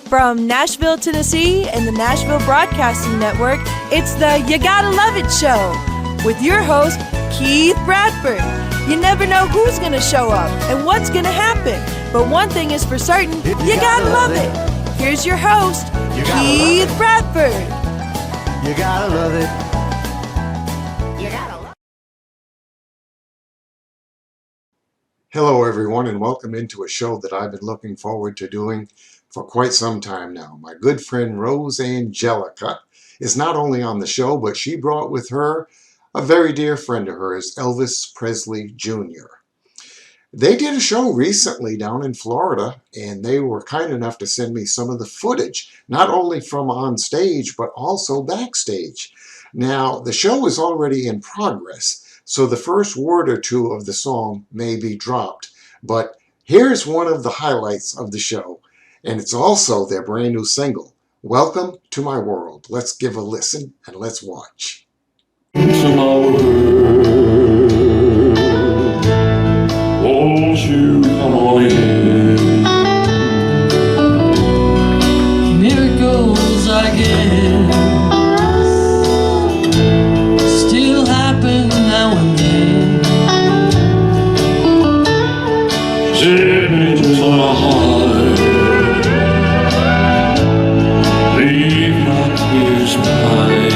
From Nashville, Tennessee and the Nashville Broadcasting Network, it's the You Gotta Love It Show with your host, Keith Bradford. You never know who's going to show up and what's going to happen, but one thing is for certain, you gotta love it. Here's your host, Keith Bradford. You gotta love it. Hello, everyone, and welcome into a show that I've been looking forward to doing for quite some time now. My good friend Rose Angelica is not only on the show, but she brought with her a very dear friend of hers, Elvis Presley Jr. They did a show recently down in Florida, and they were kind enough to send me some of the footage, not only from on stage, but also backstage. Now, the show is already in progress, so the first word or two of the song may be dropped, but here's one of the highlights of the show, and it's also their brand new single, Welcome to My World. Let's give a listen and let's watch. To my world, won't you come on in? Miracles, I guess, still happen now and then. Send angels on my heart, leave my tears behind.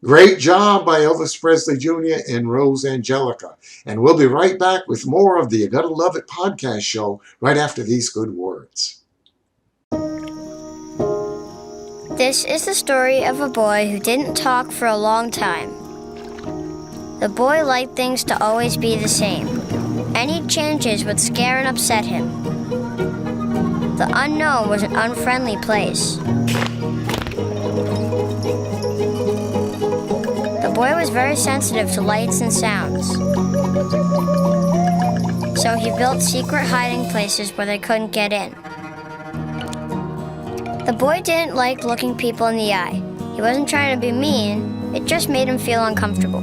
Great job by Elvis Presley Jr. and Rose Angelica. And we'll be right back with more of the You Gotta Love It podcast show right after these good words. This is the story of a boy who didn't talk for a long time. The boy liked things to always be the same. Any changes would scare and upset him. The unknown was an unfriendly place. The boy was very sensitive to lights and sounds. So he built secret hiding places where they couldn't get in. The boy didn't like looking people in the eye. He wasn't trying to be mean, it just made him feel uncomfortable.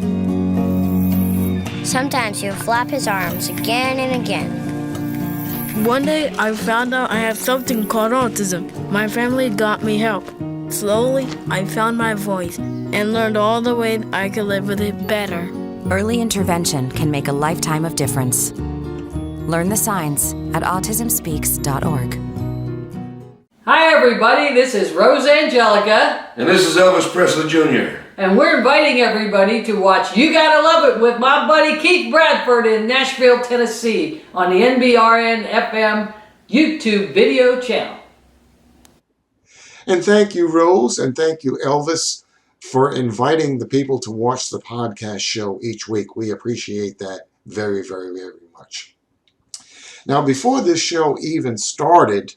Sometimes he would flap his arms again and again. One day I found out I have something called autism. My family got me help. Slowly, I found my voice and learned all the ways I could live with it better. Early intervention can make a lifetime of difference. Learn the signs at autismspeaks.org. Hi everybody, this is Rose Angelica. And this is Elvis Presley Jr. And we're inviting everybody to watch You Gotta Love It with my buddy Keith Bradford in Nashville, Tennessee on the NBRN FM YouTube video channel. And thank you, Rose, and thank you, Elvis, for inviting the people to watch the podcast show each week. We appreciate that very, very, very much. Now, before this show even started,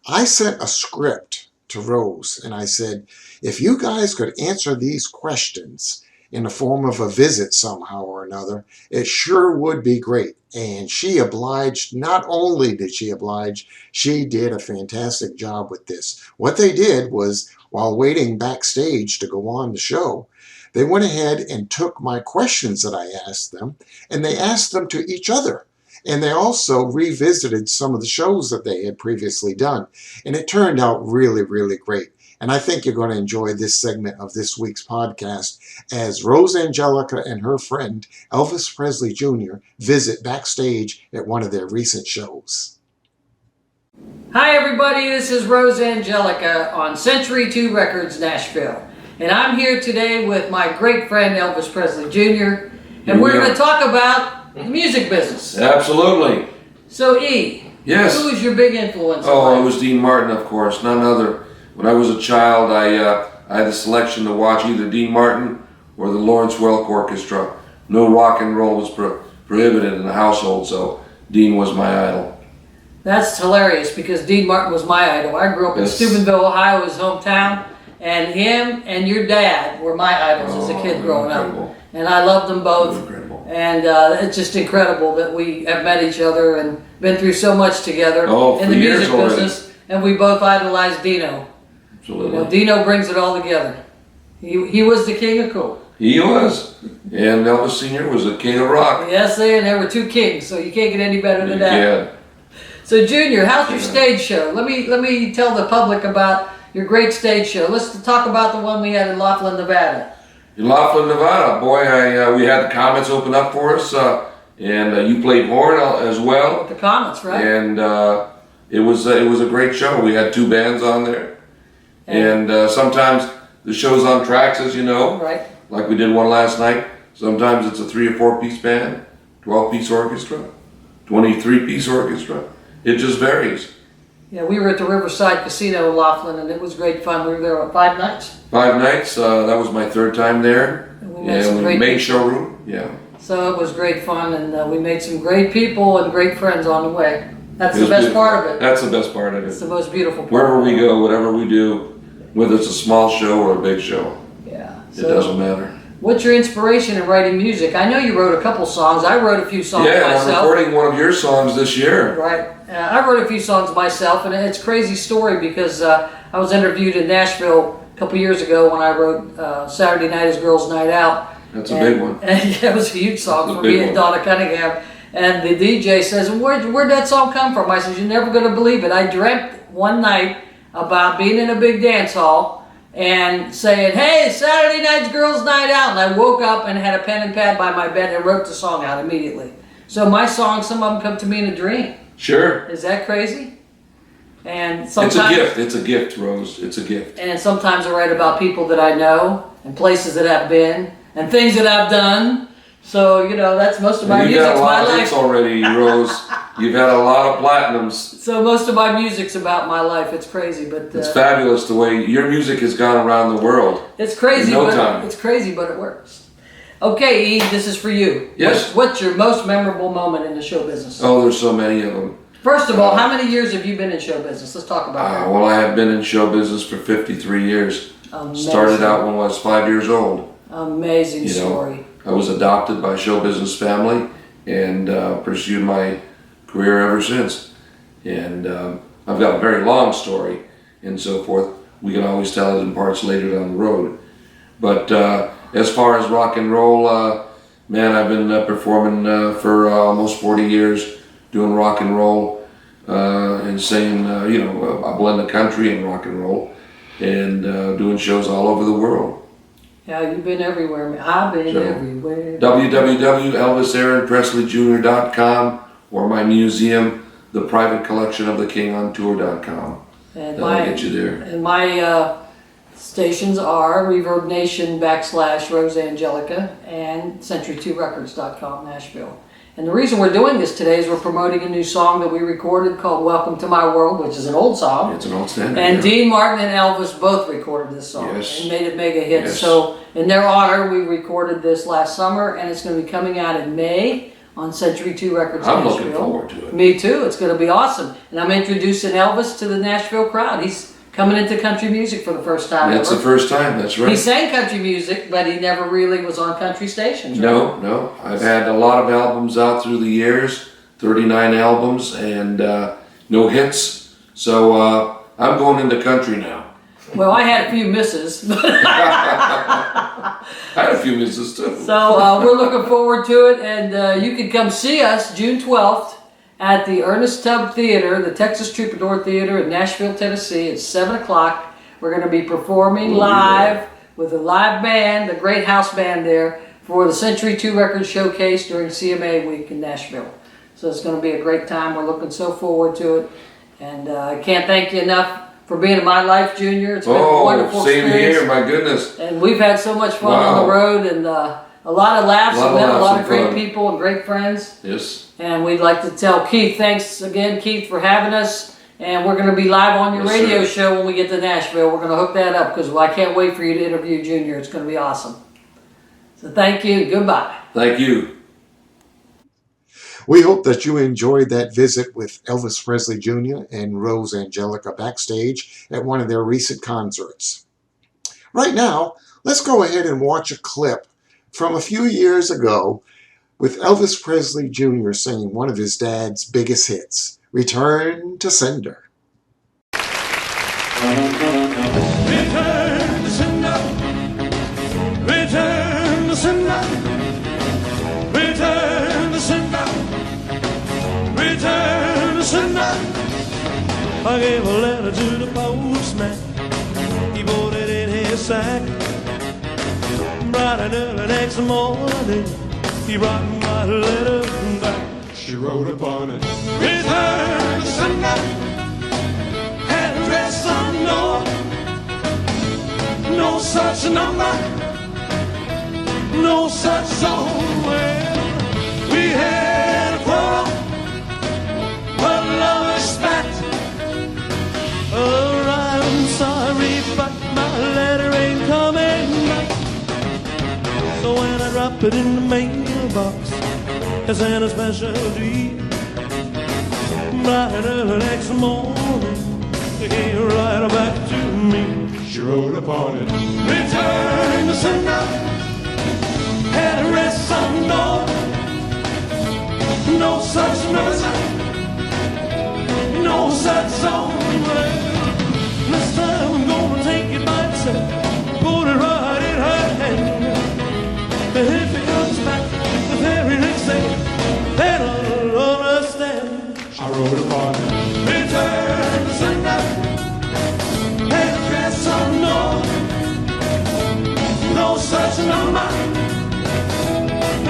I sent a script to Rose, and I said, if you guys could answer these questions in the form of a visit somehow or another, it sure would be great. And she obliged. Not only did she oblige, she did a fantastic job with this. What they did was, while waiting backstage to go on the show, they went ahead and took my questions that I asked them, and they asked them to each other. And they also revisited some of the shows that they had previously done. And it turned out really, really great. And I think you're going to enjoy this segment of this week's podcast as Rose Angelica and her friend Elvis Presley Jr. visit backstage at one of their recent shows. Hi everybody, this is Rose Angelica on Century 2 Records Nashville. And I'm here today with my great friend Elvis Presley Jr. And we're going to talk about the music business. Absolutely. So E, yes. Who was your big influence? Oh, it was Dean Martin, of course, none other. When I was a child, I had a selection to watch either Dean Martin or the Lawrence Welk Orchestra. No rock and roll was prohibited in the household, so Dean was my idol. That's hilarious because Dean Martin was my idol. I grew up in Steubenville, Ohio, his hometown, and him and your dad were my idols as a kid growing up. And I loved them both. Incredible. And it's just incredible that we have met each other and been through so much together in the music business. And we both idolized Dino. Absolutely. You know, Dino brings it all together. He was the king of cool. He was. And Elvis Sr. was the king of rock. Yes, and there were two kings, so you can't get any better than that. Yeah. So Junior, how's your stage show? Let me tell the public about your great stage show. Let's talk about the one we had in Laughlin, Nevada. In Laughlin, Nevada, boy, we had the Comets open up for us, and you played horn as well. With the Comets, right? And it was a great show. We had two bands on there, and sometimes the show's on tracks, as you know, right? Like we did one last night. Sometimes it's a 3 or 4 piece band, 12-piece orchestra, 23-piece orchestra. It just varies. Yeah, we were at the Riverside Casino in Laughlin, and it was great fun. We were there on 5 nights. 5 nights. That was my 3rd time there. And we met some great main people. showroom. Yeah. So it was great fun, and we made some great people and great friends on the way. That's It the was best beautiful. part of it. That's the best part of it. It's the most beautiful part. Wherever we go, whatever we do, whether it's a small show or a big show, Yeah. it doesn't matter. What's your inspiration in writing music? I know you wrote a couple songs. I wrote a few songs Yeah, myself. I'm recording one of your songs this year. Right. I wrote a few songs myself, and it's a crazy story because I was interviewed in Nashville a couple years ago when I wrote Saturday Night is Girls' Night Out. That's a big one. And yeah, it was a huge song That's a for big me and one. Donna Cunningham. And the DJ says, where'd that song come from? I said, you're never going to believe it. I dreamt one night about being in a big dance hall and saying, hey, Saturday night's girls' night out. And I woke up and had a pen and pad by my bed and wrote the song out immediately. So my songs, some of them come to me in a dream. Sure. Is that crazy? And It's sometimes, a gift. It's a gift, Rose. It's a gift. And sometimes I write about people that I know and places that I've been and things that I've done. So, you know, that's most of my You've music's got a my lot of life. hits already, Rose. You've had a lot of platinums. So most of my music's about my life. It's crazy, but It's fabulous the way your music has gone around the world. it's crazy, in no but time. it's crazy, but it works. Okay, E, this is for you. Yes. What's your most memorable moment in the show business? Oh, there's so many of them. First of all, how many years have you been in show business? Let's talk about that. Well, I have been in show business for 53 years. Amazing. Started out when I was 5 years old. Amazing You know, story. I was adopted by a show business family and pursued my career ever since. And I've got a very long story and so forth. We can always tell it in parts later down the road. But as far as rock and roll, man, I've been performing for almost 40 years, doing rock and roll and singing, a blend of country and rock and roll, and doing shows all over the world. Yeah, you've been everywhere. I've been everywhere. www.elvisaaronpresleyjr.com or my museum, the private collection of the King on Tour.com. And That'll get you there. And my stations are Reverb Nation / Rose Angelica and Century2Records.com, Nashville. And the reason we're doing this today is we're promoting a new song that we recorded called Welcome to My World, which is an old song. It's an old standard. And yeah. Dean Martin and Elvis both recorded this song Yes. and made it mega hit. Yes. So in their honor, we recorded this last summer, and it's going to be coming out in May on Century 2 Records I'm Nashville. looking forward to it. Me too. It's going to be awesome. And I'm introducing Elvis to the Nashville crowd. He's coming into country music for the first time. That's the first time, that's right. He sang country music, but he never really was on country stations, right? No. I've had a lot of albums out through the years, 39 albums, and no hits. So I'm going into country now. Well, I had a few misses. I had a few misses too. So we're looking forward to it, and you can come see us June 12th at the Ernest Tubb Theater, the Texas Troubadour Theater in Nashville, Tennessee. It's 7 o'clock. We're going to be performing live with a live band, the great house band there, for the Century 2 Record Showcase during CMA Week in Nashville. So it's going to be a great time. We're looking so forward to it. And I can't thank you enough for being in my life, Junior. It's been a wonderful experience. Same here, my goodness. And we've had so much fun on the road, and a lot of laughs, and met a lot of great people and great friends. Yes. And we'd like to tell Keith, thanks again, Keith, for having us. And we're going to be live on your radio show when we get to Nashville. We're going to hook that up because I can't wait for you to interview Junior. It's going to be awesome. So thank you. Goodbye. Thank you. We hope that you enjoyed that visit with Elvis Presley Jr. and Rose Angelica backstage at one of their recent concerts. Right now, let's go ahead and watch a clip from a few years ago with Elvis Presley Jr. singing one of his dad's biggest hits, Return to Sender. Return to sender. Return to sender. Return to sender. Return to sender. I gave a letter to the postman. He put it in his sack. Bright and early next morning, he brought my letter back. She wrote upon it, return to sender. Address unknown. No such number. No such song. Well, we had a quarrel, but love is spat. Oh, I'm sorry, but my letter ain't coming back. So when I drop it in the mailbox, it's in a special deed. Bright and early next morning, they came right back to me. She wrote upon it, return to sender. Address unknown. No such number. No such song. This time I'm gonna take it by itself, put it right in her hand. And if it comes back the very next day, then I'll understand. I wrote upon it, return to sender. Address unknown. No such number.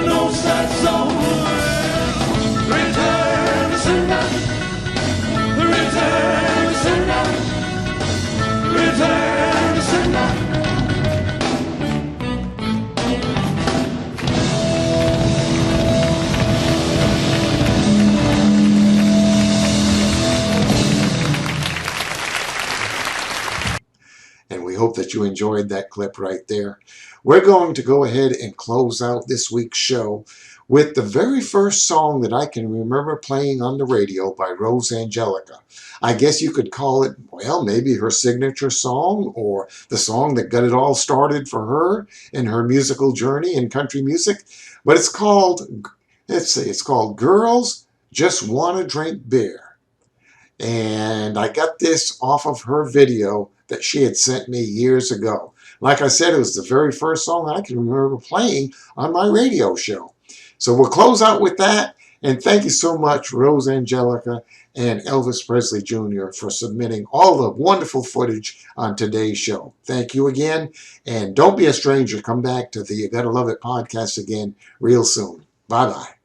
No such song. Return to sender. Return to sender. Return to sender. And we hope that you enjoyed that clip right there. We're going to go ahead and close out this week's show with the very first song that I can remember playing on the radio by Rose Angelica. I guess you could call it, well, maybe her signature song or the song that got it all started for her in her musical journey in country music. But it's called, let's see, it's called Girls Just Wanna Drink Beer. And I got this off of her video that she had sent me years ago. Like I said, it was the very first song I can remember playing on my radio show. So we'll close out with that. And thank you so much, Rose Angelica and Elvis Presley Jr. for submitting all the wonderful footage on today's show. Thank you again. And don't be a stranger. Come back to the You Gotta Love It podcast again real soon. Bye-bye.